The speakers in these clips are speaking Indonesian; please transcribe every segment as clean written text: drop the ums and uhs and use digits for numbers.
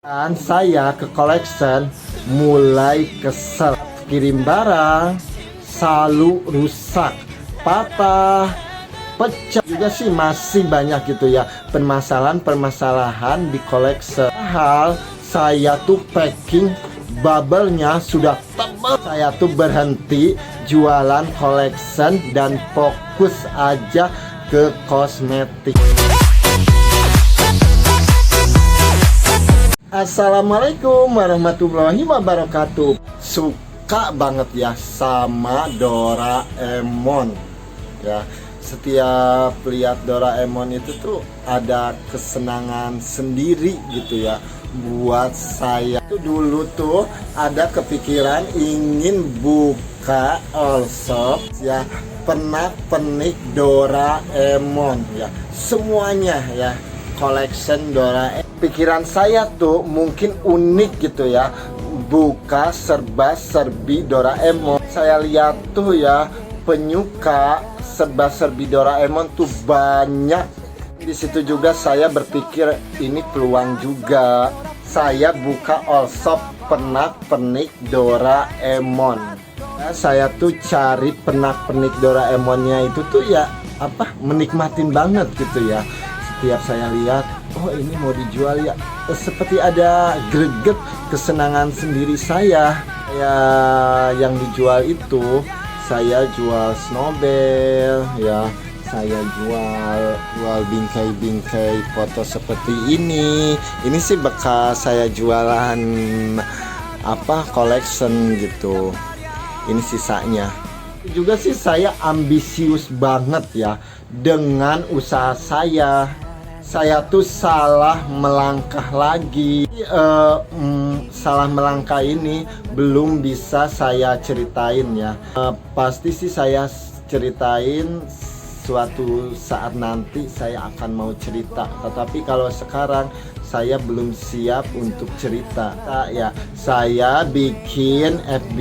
Dan saya ke collection mulai kesel, kirim barang selalu rusak, patah, pecah juga sih, masih banyak gitu ya permasalahan di collection. Hal saya tuh packing bubble-nya sudah tebal, saya tuh berhenti jualan collection dan fokus aja ke kosmetik. Assalamualaikum warahmatullahi wabarakatuh. Suka banget ya sama Doraemon ya. Setiap lihat Doraemon itu tuh ada kesenangan sendiri gitu ya. Buat saya tuh dulu tuh ada kepikiran ingin buka all shop ya, pernak-pernik Doraemon ya, semuanya ya, collection Doraemon. Pikiran saya tuh mungkin unik gitu ya, buka serba-serbi Doraemon. Saya lihat tuh ya, penyuka serba-serbi Doraemon tuh banyak. Di situ juga saya berpikir ini peluang juga. Saya buka all shop pernak-pernik Doraemon. Nah, saya tuh cari pernak-pernik Doraemonnya itu tuh ya menikmatin banget gitu ya. Setiap saya lihat, oh ini mau dijual ya, seperti ada greget kesenangan sendiri saya. Ya, yang dijual itu saya jual snowball ya, saya jual bingkai-bingkai foto seperti ini. Ini sih bekas saya jualan collection gitu. Ini sisanya. Juga sih saya ambisius banget ya dengan usaha saya. Saya tuh salah melangkah lagi. Salah melangkah ini belum bisa saya ceritain ya. Pasti sih saya ceritain suatu saat nanti, saya akan mau cerita. Tetapi kalau sekarang saya belum siap untuk cerita ya. Saya bikin FB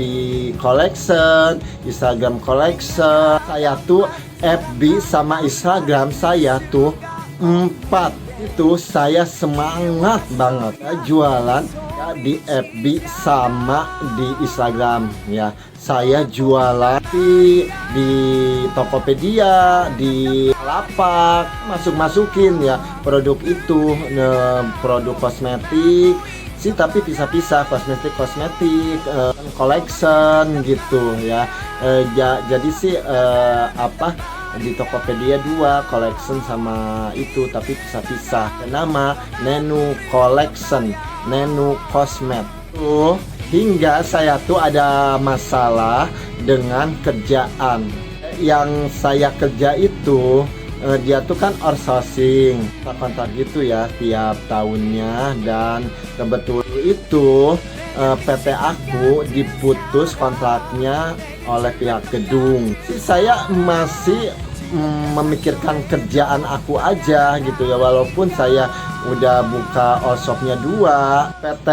collection, Instagram collection. Saya tuh FB sama Instagram saya tuh 4 itu saya semangat banget ya, jualan ya, di FB sama di Instagram ya. Saya jualan di Tokopedia, di Lapak, masukin ya produk itu, produk kosmetik sih, tapi pisah-pisah, kosmetik collection gitu ya. Jadi sih di Tokopedia 2 collection sama itu, tapi pisah-pisah. Nama Nenu Collection, Nenu Cosmet. Hingga saya tuh ada masalah dengan kerjaan. Yang saya kerja itu dia tuh kan outsourcing, kontrak gitu ya tiap tahunnya, dan kebetulan itu PT aku diputus kontraknya oleh pihak gedung. Saya masih memikirkan kerjaan aku aja gitu ya, walaupun saya udah buka all shopnya 2. PT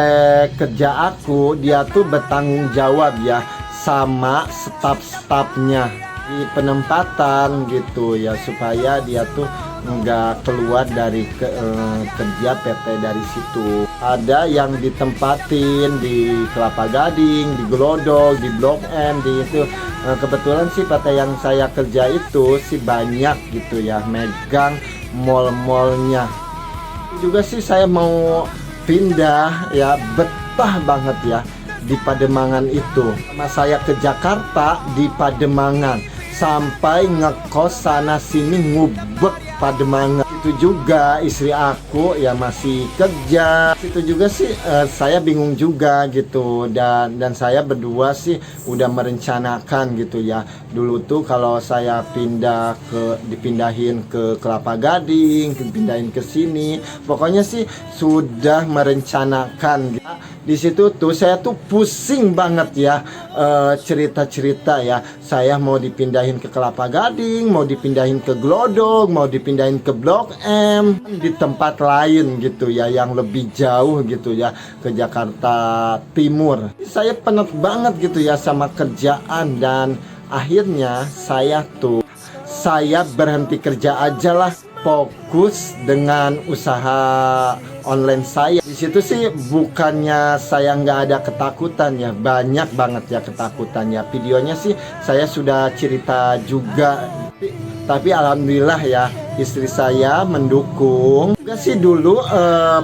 kerja aku dia tuh bertanggung jawab ya sama staf-stafnya di penempatan gitu ya, supaya dia tuh nggak keluar dari kerja PT dari situ. Ada yang ditempatin di Kelapa Gading, di Glodok, di Blok M, di itu. Kebetulan sih PT yang saya kerja itu sih banyak gitu ya, megang mall-mallnya. Juga sih saya mau pindah ya, betah banget ya di Pademangan itu. Sama saya ke Jakarta di Pademangan, sampai ngekos sana sini ngubek Pademangan. Itu juga istri aku ya masih kerja. Itu juga sih saya bingung juga gitu, dan saya berdua sih udah merencanakan gitu ya. Dulu tuh kalau saya dipindahin ke Kelapa Gading, dipindahin ke sini, pokoknya sih sudah merencanakan gitu. Di situ tuh saya tuh pusing banget ya, cerita-cerita ya. Saya mau dipindahin ke Kelapa Gading, mau dipindahin ke Glodok, mau dipindahin ke Blok M, di tempat lain gitu ya, yang lebih jauh gitu ya, ke Jakarta Timur. Saya penat banget gitu ya sama kerjaan, dan akhirnya saya berhenti kerja aja lah, fokus dengan usaha online saya. Di situ sih bukannya saya nggak ada ketakutan ya, banyak banget ya ketakutannya. Videonya sih saya sudah cerita juga, tapi alhamdulillah ya istri saya mendukung. Juga sih dulu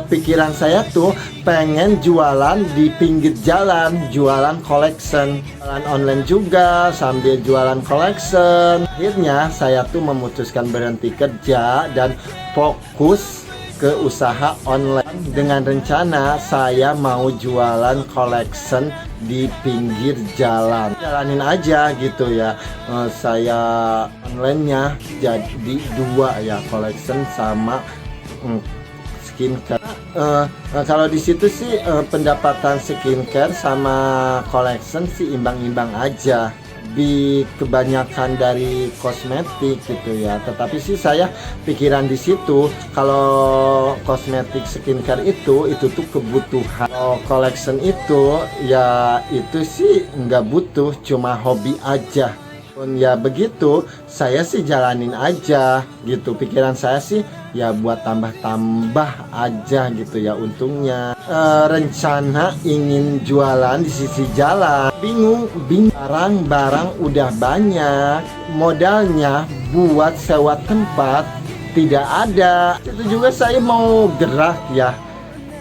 pikiran saya tuh pengen jualan di pinggir jalan, jualan collection, jualan online juga sambil jualan collection. Akhirnya saya tuh memutuskan berhenti kerja dan fokus ke usaha online dengan rencana saya mau jualan collection di pinggir jalan. Jalanin aja gitu ya. Saya online-nya jadi dua ya, collection sama skincare. Kalau di situ sih pendapatan skincare sama collection sih imbang-imbang aja. Kebanyakan dari kosmetik gitu ya, tetapi sih saya pikiran di situ kalau kosmetik skincare itu tuh kebutuhan. Kalau collection itu ya itu sih nggak butuh, cuma hobi aja. Ya begitu, saya sih jalanin aja gitu. Pikiran saya sih ya buat tambah-tambah aja gitu ya untungnya. Rencana ingin jualan di sisi jalan, bingung barang-barang udah banyak, modalnya buat sewa tempat tidak ada. Itu juga saya mau gerak ya,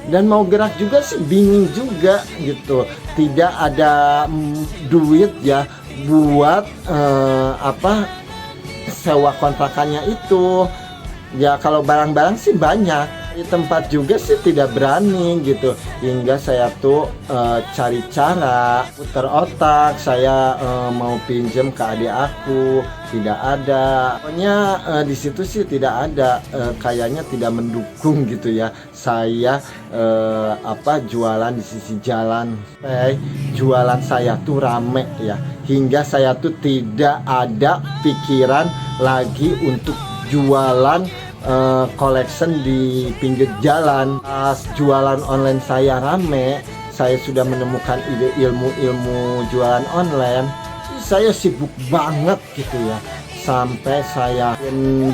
dan mau gerak juga sih bingung juga gitu, tidak ada duit ya buat sewa kontrakannya itu ya. Kalau barang-barang sih banyak, di tempat juga sih tidak berani gitu, hingga saya tuh cari cara, putar otak. Saya mau pinjem ke adik aku, tidak ada. Pokoknya di situ sih tidak ada, kayaknya tidak mendukung gitu ya saya jualan di sisi jalan. Jualan saya tuh rame ya, hingga saya tuh tidak ada pikiran lagi untuk jualan collection di pinggir jalan. Pas jualan online saya rame, saya sudah menemukan ide ilmu jualan online. Saya sibuk banget gitu ya, sampai saya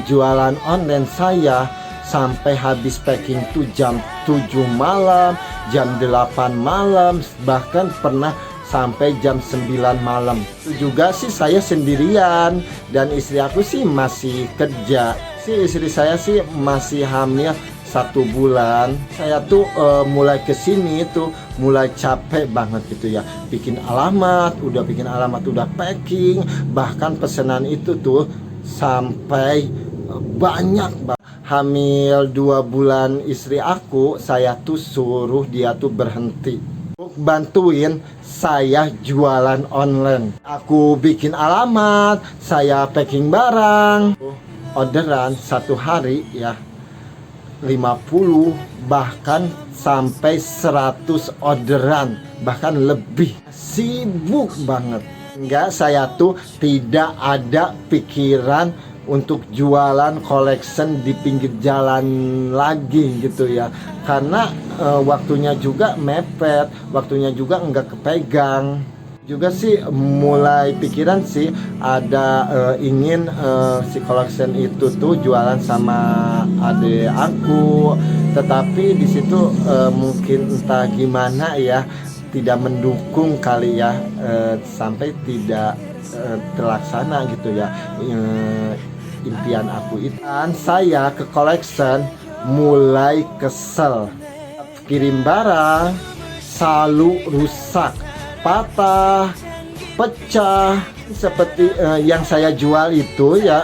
jualan online saya sampai habis packing tuh jam 7 malam, jam 8 malam, bahkan pernah sampai jam 9 malam. Itu juga sih saya sendirian, dan istri aku sih masih kerja. Istri saya sih masih hamil 1 bulan. Saya tuh mulai kesini tuh mulai capek banget gitu ya, bikin alamat, udah packing, bahkan pesanan itu tuh sampai banyak banget. Hamil 2 bulan istri aku, saya tuh suruh dia tuh berhenti bantuin saya jualan online. Aku bikin alamat, saya packing barang, orderan 1 hari ya 50 bahkan sampai 100 orderan, bahkan lebih. Sibuk banget, enggak, saya tuh tidak ada pikiran untuk jualan collection di pinggir jalan lagi gitu ya, karena waktunya juga mepet, waktunya juga enggak kepegang. Juga sih mulai pikiran sih ada ingin si collection itu tuh jualan sama adik aku, tetapi di situ mungkin entah gimana ya tidak mendukung kali ya, sampai tidak terlaksana gitu ya impian aku itu. Dan saya ke collection mulai kesel, kirim barang selalu rusak, patah, pecah, seperti yang saya jual itu ya,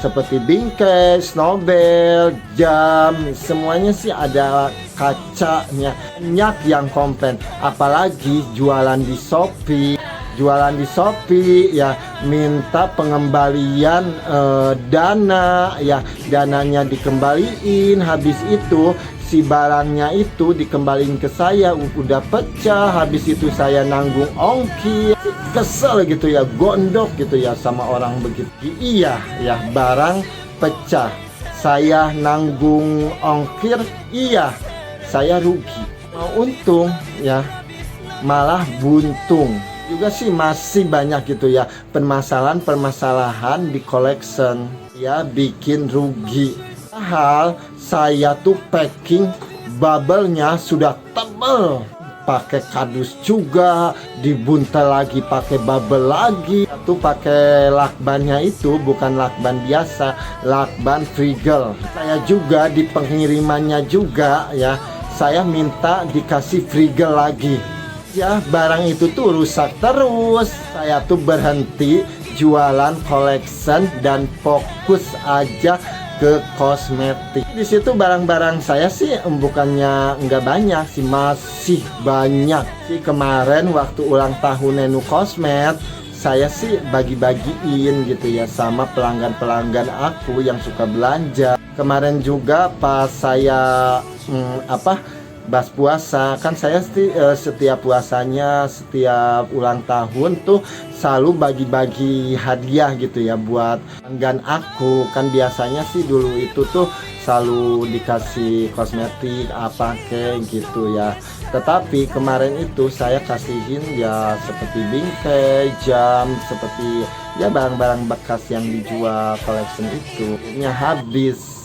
seperti bingkai, snowbell, jam, semuanya sih ada kacanya. Banyak yang komplain, apalagi jualan di Shopee. Ya minta pengembalian dana ya, dananya dikembaliin, habis itu si barangnya itu dikembaliin ke saya udah pecah, habis itu saya nanggung ongkir. Kesel gitu ya, gondok gitu ya sama orang begitu. Iya ya, barang pecah, saya nanggung ongkir, iya saya rugi. Mau untung ya malah buntung. Juga sih masih banyak gitu ya permasalahan di collection ya, bikin rugi. Hal saya tuh packing bubble-nya sudah tebal, pakai kardus juga, dibuntel lagi pakai bubble lagi. Itu pakai lakbannya itu bukan lakban biasa, lakban Frigel. Saya juga di pengirimannya juga ya, saya minta dikasih Frigel lagi. Ya, barang itu tuh rusak terus. Saya tuh berhenti jualan collection dan fokus aja ke kosmetik. Di situ barang-barang saya sih bukannya nggak banyak sih, masih banyak sih. Kemarin waktu ulang tahun Nenu Cosmed, saya sih bagi-bagiin gitu ya sama pelanggan-pelanggan aku yang suka belanja. Kemarin juga pas saya bas puasa kan, saya setiap puasanya, setiap ulang tahun tuh selalu bagi-bagi hadiah gitu ya buat pelanggan aku. Kan biasanya sih dulu itu tuh selalu dikasih kosmetik apa kayak gitu ya. Tetapi kemarin itu saya kasihin ya seperti bingkai, jam, seperti ya barang-barang bekas yang dijual collection itu. Ini habis.